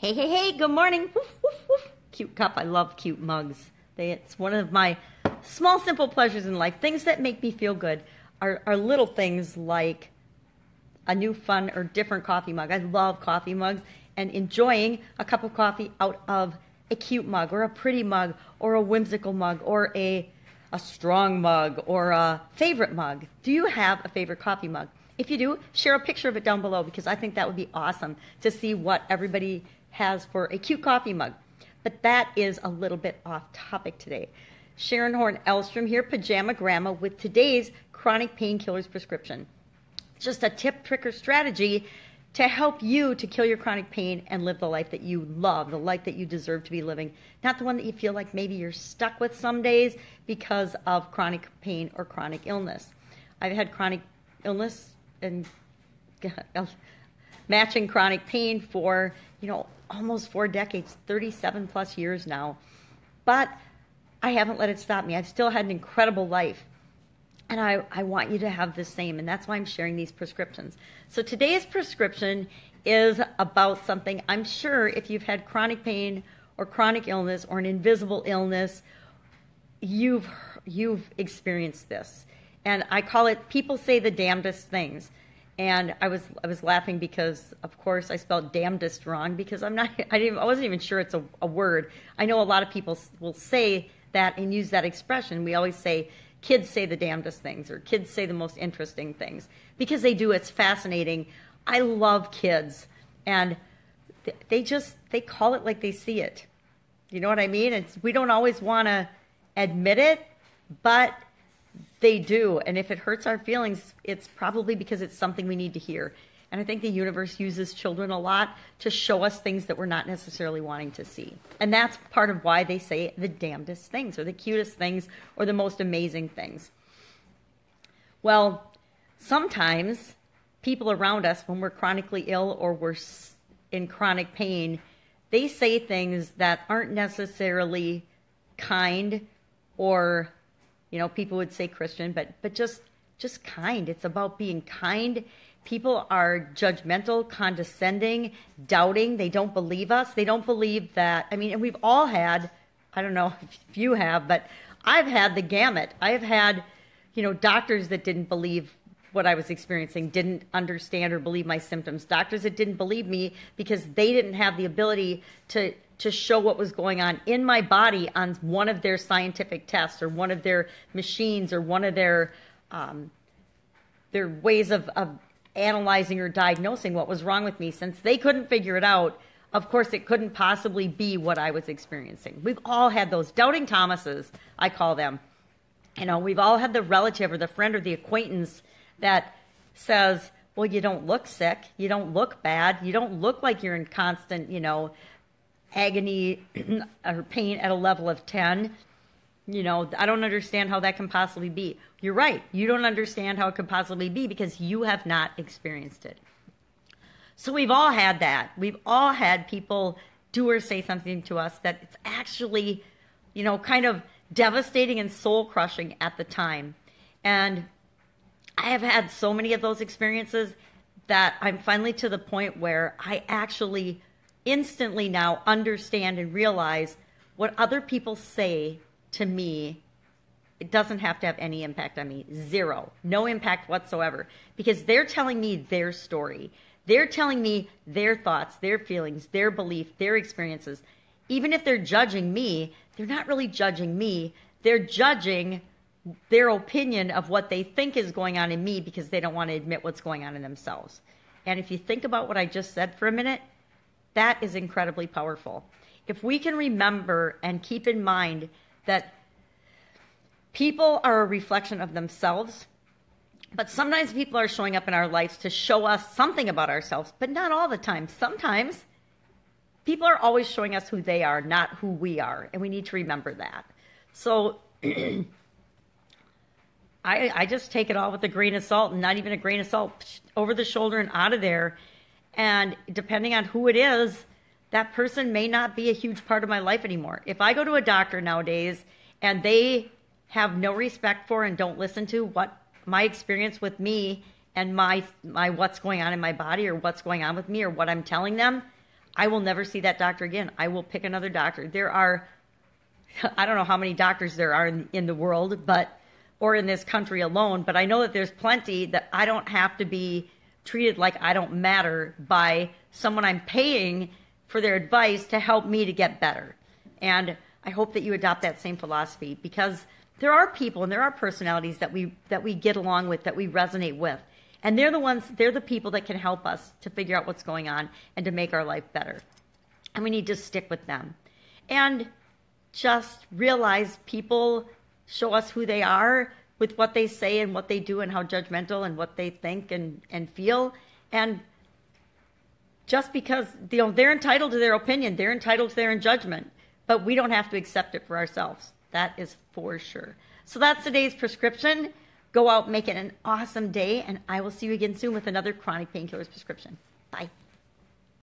Hey, hey, hey, good morning. Woof, woof, woof. Cute cup. I love cute mugs. It's one of my small, simple pleasures in life. Things that make me feel good are little things like a new, fun, or different coffee mug. I love coffee mugs, and enjoying a cup of coffee out of a cute mug or a pretty mug or a whimsical mug or a strong mug or a favorite mug. Do you have a favorite coffee mug? If you do, share a picture of it down below, because I think that would be awesome to see what everybody has for a cute coffee mug. But that is a little bit off topic today. Sharon Horne-Ellstrom here, Pajama Gramma, with today's chronic painkillers prescription. Just a tip, trick, or strategy to help you to kill your chronic pain and live the life that you love, the life that you deserve to be living, not the one that you feel like maybe you're stuck with some days because of chronic pain or chronic illness. I've had chronic illness and matching chronic pain for, almost 4 decades, 37 plus years now. But I haven't let it stop me. I've still had an incredible life. And I want you to have the same, and that's why I'm sharing these prescriptions. So today's prescription is about something I'm sure if you've had chronic pain or chronic illness or an invisible illness, you've experienced this. And I call it, people say the damndest things. And I was laughing because, of course, I spelled damndest wrong, because I wasn't even sure it's a word. I know a lot of people will say that and use that expression. We always say, kids say the damndest things, or kids say the most interesting things, because they do. It's fascinating. I love kids, and they call it like they see it. You know what I mean? We don't always want to admit it, but they do. And if it hurts our feelings, it's probably because it's something we need to hear. And I think the universe uses children a lot to show us things that we're not necessarily wanting to see. And that's part of why they say the damnedest things, or the cutest things, or the most amazing things. Well, sometimes people around us, when we're chronically ill or we're in chronic pain, they say things that aren't necessarily kind, or people would say Christian, but just kind. It's about being kind. People are judgmental, condescending, doubting. They don't believe us. They don't believe that. And we've all had, I don't know if you have, but I've had the gamut. I've had, doctors that didn't believe what I was experiencing, didn't understand or believe my symptoms. Doctors that didn't believe me because they didn't have the ability to show what was going on in my body on one of their scientific tests, or one of their machines, or one of their ways of analyzing or diagnosing what was wrong with me. Since they couldn't figure it out, of course it couldn't possibly be what I was experiencing. We've all had those doubting Thomases, I call them. We've all had the relative or the friend or the acquaintance that says, well, you don't look sick, you don't look bad, you don't look like you're in constant, agony or pain at a level of 10. I don't understand how that can possibly be. You're right. You don't understand how it could possibly be because you have not experienced it. So we've all had that. We've all had people do or say something to us that it's actually, kind of devastating and soul crushing at the time. And I have had so many of those experiences that I'm finally to the point where I actually instantly now understand and realize what other people say to me, it doesn't have to have any impact on me. Zero. No impact whatsoever. Because they're telling me their story. They're telling me their thoughts, their feelings, their belief, their experiences. Even if they're judging me, they're not really judging me. They're judging their opinion of what they think is going on in me because they don't want to admit what's going on in themselves. And if you think about what I just said for a minute, that is incredibly powerful. If we can remember and keep in mind that people are a reflection of themselves, but sometimes people are showing up in our lives to show us something about ourselves, but not all the time. Sometimes people are always showing us who they are, not who we are, and we need to remember that. So I just take it all with a grain of salt, and not even a grain of salt, over the shoulder and out of there. And depending on who it is, that person may not be a huge part of my life anymore. If I go to a doctor nowadays and they have no respect for and don't listen to what my experience with me and my what's going on in my body, or what's going on with me, or what I'm telling them, I will never see that doctor again. I will pick another doctor. There are, I don't know how many doctors there are in the world, or in this country alone, but I know that there's plenty that I don't have to be treated like I don't matter by someone I'm paying for their advice to help me to get better. And I hope that you adopt that same philosophy, because there are people and there are personalities that we get along with, that we resonate with. And they're the people that can help us to figure out what's going on and to make our life better. And we need to stick with them. And just realize people show us who they are with what they say and what they do and how judgmental and what they think and feel. And just because they're entitled to their opinion, they're entitled to their judgment, but we don't have to accept it for ourselves. That is for sure. So that's today's prescription. Go out, make it an awesome day, and I will see you again soon with another Chronic Painkillers prescription. Bye.